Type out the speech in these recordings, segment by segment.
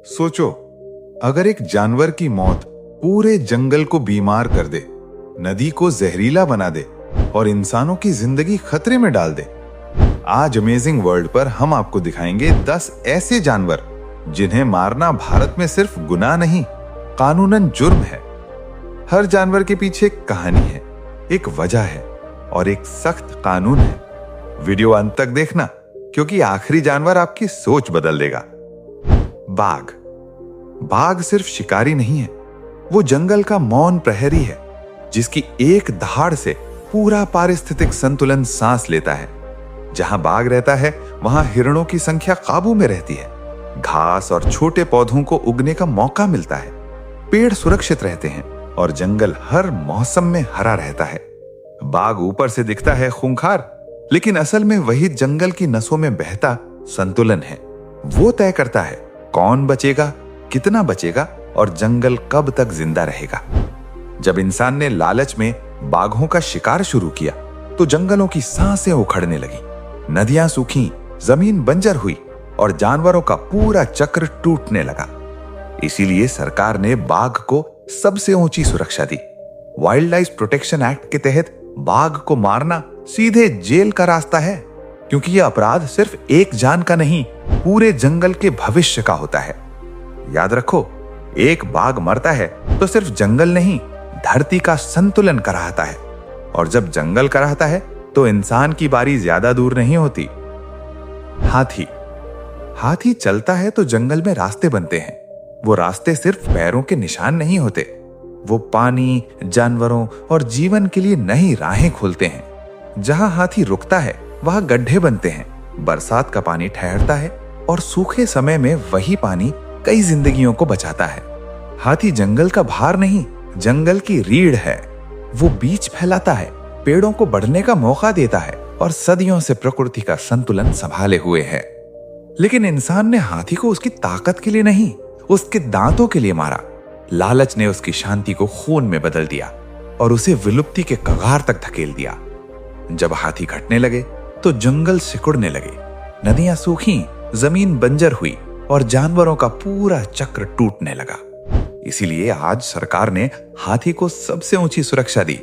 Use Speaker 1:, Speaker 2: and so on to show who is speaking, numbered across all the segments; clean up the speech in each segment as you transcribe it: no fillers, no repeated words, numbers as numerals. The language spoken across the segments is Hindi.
Speaker 1: सोचो, अगर एक जानवर की मौत पूरे जंगल को बीमार कर दे, नदी को जहरीला बना दे और इंसानों की जिंदगी खतरे में डाल दे। आज अमेजिंग वर्ल्ड पर हम आपको दिखाएंगे 10 ऐसे जानवर जिन्हें मारना भारत में सिर्फ गुनाह नहीं, कानूनन जुर्म है। हर जानवर के पीछे एक कहानी है, एक वजह है और एक सख्त कानून है। वीडियो अंत तक देखना, क्योंकि आखिरी जानवर आपकी सोच बदल देगा। बाघ सिर्फ शिकारी नहीं है, वो जंगल का मौन प्रहरी है, जिसकी एक दहाड़ से पूरा पारिस्थितिक संतुलन सांस लेता है। जहां बाघ रहता है, वहां हिरणों की संख्या काबू में रहती है, घास और छोटे पौधों को उगने का मौका मिलता है, पेड़ सुरक्षित रहते हैं और जंगल हर मौसम में हरा रहता है। बाघ ऊपर से दिखता है खूंखार, लेकिन असल में वही जंगल की नसों में बहता संतुलन है। वो तय करता है कौन बचेगा, कितना बचेगा और जंगल कब तक जिंदा रहेगा। जब इंसान ने लालच में बाघों का शिकार शुरू किया, तो जंगलों की सांसें उखड़ने लगी, नदियां सूखी, जमीन बंजर हुई और जानवरों का पूरा चक्र टूटने लगा। इसीलिए सरकार ने बाघ को सबसे ऊंची सुरक्षा दी। वाइल्ड लाइफ प्रोटेक्शन एक्ट के तहत बाघ को मारना सीधे जेल का रास्ता है, क्योंकि यह अपराध सिर्फ एक जान का नहीं, पूरे जंगल के भविष्य का होता है। याद रखो, एक बाघ मरता है तो सिर्फ जंगल नहीं, धरती का संतुलन कराहता है। और जब जंगल कराहता है, तो इंसान की बारी ज्यादा दूर नहीं होती। हाथी चलता है तो जंगल में रास्ते बनते हैं। वो रास्ते सिर्फ पैरों के निशान नहीं होते, वो पानी, जानवरों और जीवन के लिए नई राहें खोलते हैं। जहां हाथी रुकता है, वहां गड्ढे बनते हैं, बरसात का पानी ठहरता है और सूखे समय में वही पानी कई जिंदगियों को बचाता है। हाथी जंगल का भार नहीं, जंगल की रीढ़ है। वो बीज फैलाता है, पेड़ों को बढ़ने का मौका देता है और सदियों से प्रकृति का संतुलन संभाले हुए है। लेकिन इंसान ने हाथी को उसकी ताकत के लिए नहीं, उसके दांतों के लिए मारा। लालच ने उसकी शांति को खून में बदल दिया और उसे विलुप्ति के कगार तक धकेल दिया। जब हाथी घटने लगे, तो जंगल सिकुड़ने लगे, नदियां सूखी, जमीन बंजर हुई और जानवरों का पूरा चक्र टूटने लगा। इसीलिए आज सरकार ने हाथी को सबसे ऊंची सुरक्षा दी।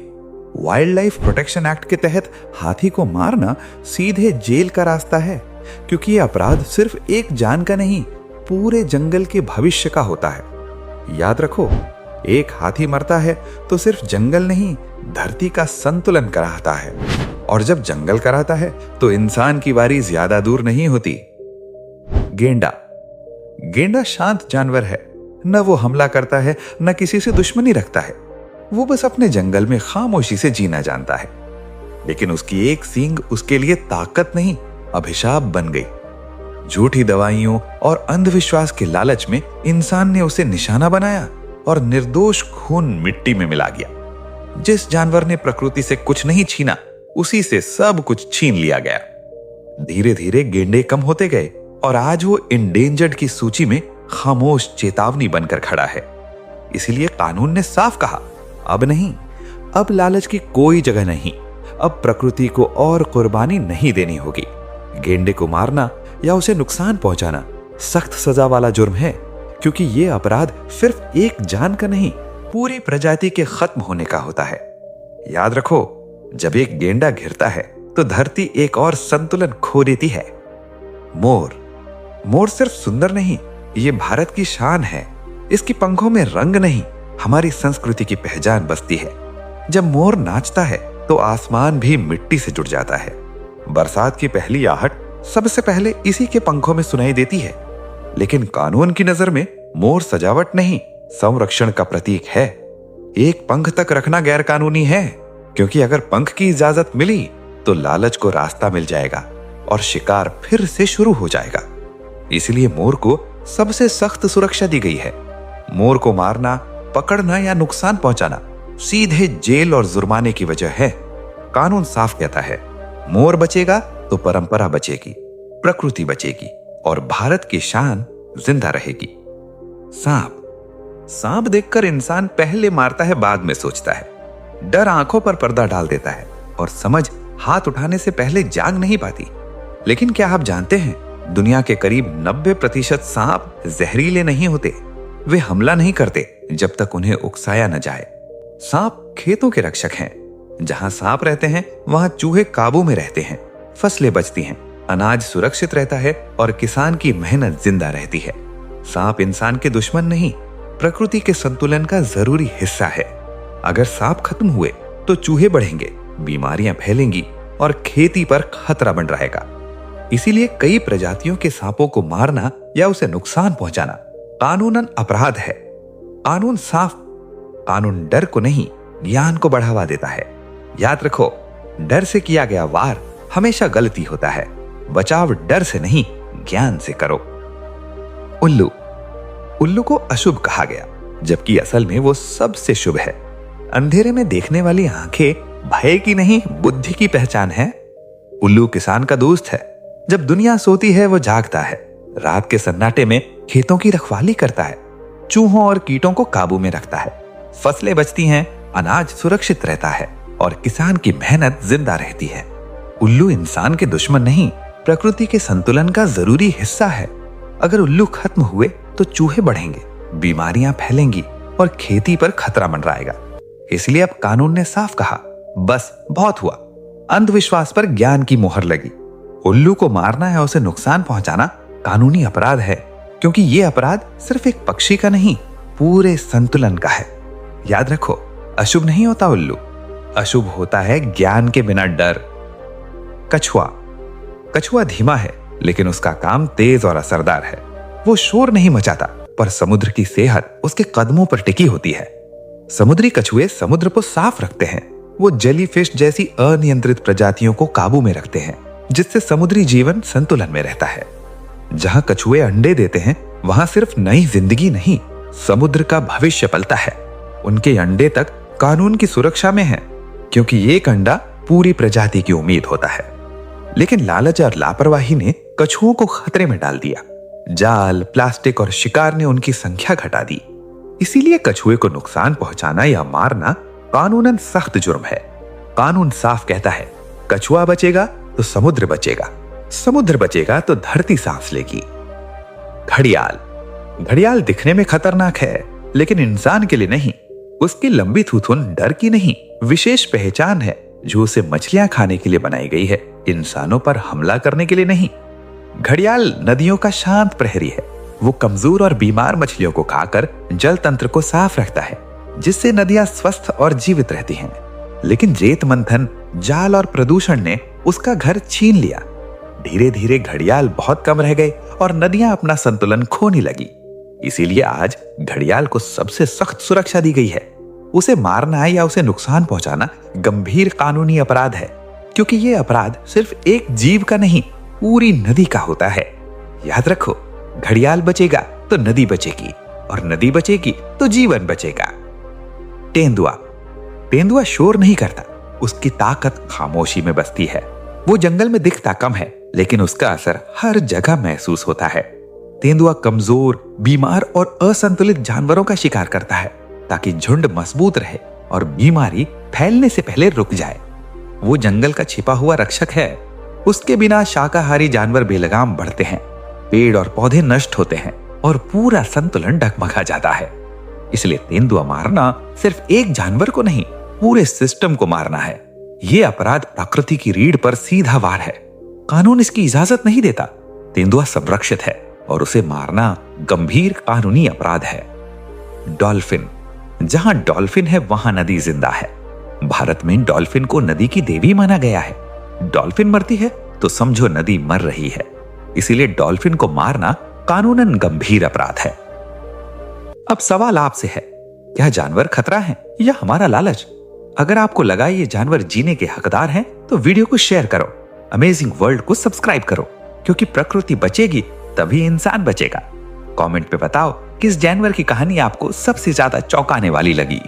Speaker 1: वाइल्ड लाइफ प्रोटेक्शन एक्ट के तहत हाथी को मारना सीधे जेल का रास्ता है, क्योंकि यह अपराध सिर्फ एक जान का नहीं, पूरे जंगल के भविष्य का होता है। याद रखो, एक हाथी मरता है तो सिर्फ जंगल नहीं, धरती का संतुलन कराहता है। और जब जंगल कराहता है, तो इंसान की बारी ज्यादा दूर नहीं होती। गेंडा शांत जानवर है, न वो हमला करता है, न किसी से दुश्मनी रखता है। वो बस अपने जंगल में खामोशी से जीना जानता है। लेकिन उसकी एक सींग उसके लिए ताकत नहीं, अभिशाप बन गई। झूठी दवाइयों और अंधविश्वास के लालच में इंसान ने उसे निशाना बनाया और निर्दोष खून मिट्टी में मिला गया। जिस जानवर ने प्रकृति से कुछ नहीं छीना, उसी से सब कुछ छीन लिया गया। धीरे धीरे गेंडे कम होते गए और आज वो इंडेंजर्ड की सूची में खामोश चेतावनी बनकर खड़ा है। इसीलिए कानून ने साफ कहा, अब नहीं, अब लालच की कोई जगह नहीं, अब प्रकृति को और कुर्बानी नहीं देनी होगी। गेंडे को मारना या उसे नुकसान पहुंचाना सख्त सजा वाला जुर्म है, क्योंकि यह अपराध सिर्फ एक जान का नहीं, पूरी प्रजाति के खत्म होने का होता है। याद रखो, जब एक गेंडा घिरता है, तो धरती एक और संतुलन खो देती है। मोर सिर्फ सुंदर नहीं, ये भारत की शान है। इसकी पंखों में रंग नहीं, हमारी संस्कृति की पहचान बसती है। जब मोर नाचता है, तो आसमान भी मिट्टी से जुड़ जाता है। बरसात की पहली आहट सबसे पहले इसी के पंखों में सुनाई देती है। लेकिन कानून की नजर में मोर सजावट नहीं, संरक्षण का प्रतीक है। एक पंख तक रखना गैर कानूनी है, क्योंकि अगर पंख की इजाजत मिली, तो लालच को रास्ता मिल जाएगा और शिकार फिर से शुरू हो जाएगा। इसलिए मोर को सबसे सख्त सुरक्षा दी गई है। मोर को मारना, पकड़ना या नुकसान पहुंचाना सीधे जेल और जुर्माने की वजह है। कानून साफ कहता है, मोर बचेगा तो परंपरा बचेगी, प्रकृति बचेगी और भारत की शान जिंदा रहेगी। सांप देखकर इंसान पहले मारता है, बाद में सोचता है। डर आंखों पर पर्दा डाल देता है और समझ हाथ उठाने से पहले जाग नहीं पाती। लेकिन क्या आप जानते हैं, दुनिया के करीब 90% सांप जहरीले नहीं होते। वे हमला नहीं करते जब तक उन्हें उकसाया न जाए। सांप खेतों के रक्षक हैं। जहां सांप रहते हैं वहां चूहे काबू में रहते हैं, फसलें बचती हैं, अनाज सुरक्षित रहता है और किसान की मेहनत जिंदा रहती है। सांप इंसान के दुश्मन नहीं, प्रकृति के संतुलन का जरूरी हिस्सा है। अगर सांप खत्म हुए तो चूहे बढ़ेंगे, बीमारियां फैलेंगी और खेती पर खतरा बन रहेगा। इसीलिए कई प्रजातियों के सांपों को मारना या उसे नुकसान पहुंचाना कानूनन अपराध है। कानून डर को नहीं, ज्ञान को बढ़ावा देता है। याद रखो, डर से किया गया वार हमेशा गलती होता है। बचाव डर से नहीं, ज्ञान से करो। उल्लू को अशुभ कहा गया, जबकि असल में वो सबसे शुभ है। अंधेरे में देखने वाली आंखें भय की नहीं, बुद्धि की पहचान है। उल्लू किसान का दोस्त है। जब दुनिया सोती है वो जागता है। रात के सन्नाटे में खेतों की रखवाली करता है, चूहों और कीटों को काबू में रखता है। फसलें बचती हैं, अनाज सुरक्षित रहता है और किसान की मेहनत जिंदा रहती है। उल्लू इंसान के दुश्मन नहीं, प्रकृति के संतुलन का जरूरी हिस्सा है। अगर उल्लू खत्म हुए तो चूहे बढ़ेंगे, बीमारियां फैलेंगी और खेती पर खतरा मंडराएगा। इसलिए अब कानून ने साफ कहा, बस बहुत हुआ। अंधविश्वास पर ज्ञान की मोहर लगी। उल्लू को मारना या उसे नुकसान पहुंचाना कानूनी अपराध है, क्योंकि यह अपराध सिर्फ एक पक्षी का नहीं, पूरे संतुलन का है। याद रखो, अशुभ नहीं होता उल्लू, अशुभ होता है ज्ञान के बिना डर। कछुआ धीमा है, लेकिन उसका काम तेज और असरदार है। वो शोर नहीं मचाता, पर समुद्र की सेहत उसके कदमों पर टिकी होती है। समुद्री कछुए समुद्र को साफ रखते हैं। वो जेलीफिश जैसी अनियंत्रित प्रजातियों को काबू में रखते हैं, जिससे समुद्री जीवन संतुलन में रहता है। जहां कछुए अंडे देते हैं, वहां सिर्फ नई जिंदगी नहीं, समुद्र का भविष्य पलता है। उनके अंडे तक कानून की सुरक्षा में है, क्योंकि एक अंडा पूरी प्रजाति की उम्मीद होता है। लेकिन लालच और लापरवाही ने कछुओं को खतरे में डाल दिया। जाल, प्लास्टिक और शिकार ने उनकी संख्या घटा दी। इसीलिए कछुए को नुकसान पहुंचाना या मारना कानूनन सख्त जुर्म है। कानून साफ कहता है, कछुआ बचेगा तो समुद्र बचेगा, समुद्र बचेगा तो धरती सांस लेगी। घड़ियाल दिखने में खतरनाक है, लेकिन इंसान के लिए नहीं। उसकी लंबी थूथुन डर की नहीं, विशेष पहचान है जो उसे मछलियां खाने के लिए बनाई गई है, इंसानों पर हमला करने के लिए नहीं। घड़ियाल नदियों का शांत प्रहरी है। वो कमजोर और बीमार मछलियों को खाकर जल तंत्र को साफ रखता है, जिससे नदियां स्वस्थ और जीवित रहती हैं। लेकिन रेत मंथन, जाल और प्रदूषण ने उसका घर छीन लिया। धीरे धीरे घड़ियाल बहुत कम रह गए और नदियां अपना संतुलन खोने लगी। इसीलिए आज घड़ियाल को सबसे सख्त सुरक्षा दी गई है। उसे मारना या उसे नुकसान पहुंचाना गंभीर कानूनी अपराध है, क्योंकि यह अपराध सिर्फ एक जीव का नहीं, पूरी नदी का होता है। याद रखो, घड़ियाल बचेगा तो नदी बचेगी और नदी बचेगी तो जीवन बचेगा। तेंदुआ शोर नहीं करता, उसकी ताकत खामोशी में बसती है। वो जंगल में दिखता कम है, लेकिन उसका असर हर जगह महसूस होता है। तेंदुआ कमजोर, बीमार और असंतुलित जानवरों का शिकार करता है, ताकि झुंड मजबूत रहे और बीमारी फैलने से पहले रुक जाए। वो जंगल का छिपा हुआ रक्षक है। उसके बिना शाकाहारी जानवर बेलगाम बढ़ते हैं, पेड़ और पौधे नष्ट होते हैं और पूरा संतुलन डगमगा जाता है। इसलिए तेंदुआ मारना सिर्फ एक जानवर को नहीं, पूरे सिस्टम को मारना है। यह अपराध प्रकृति की रीढ़ पर सीधा वार है। कानून इसकी इजाजत नहीं देता। तेंदुआ संरक्षित है और उसे मारना गंभीर कानूनी अपराध है। डॉल्फिन, जहां डॉल्फिन है वहां नदी जिंदा है। भारत में डॉल्फिन को नदी की देवी माना गया है। डॉल्फिन मरती है तो समझो नदी मर रही है। इसीलिए डॉल्फिन को मारना कानूनन गंभीर अपराध है। अब सवाल आपसे है, क्या जानवर खतरा है या हमारा लालच? अगर आपको लगा ये जानवर जीने के हकदार हैं, तो वीडियो को शेयर करो, अमेजिंग वर्ल्ड को सब्सक्राइब करो, क्योंकि प्रकृति बचेगी तभी इंसान बचेगा। कमेंट पे बताओ किस जानवर की कहानी आपको सबसे ज्यादा चौंकाने वाली लगी।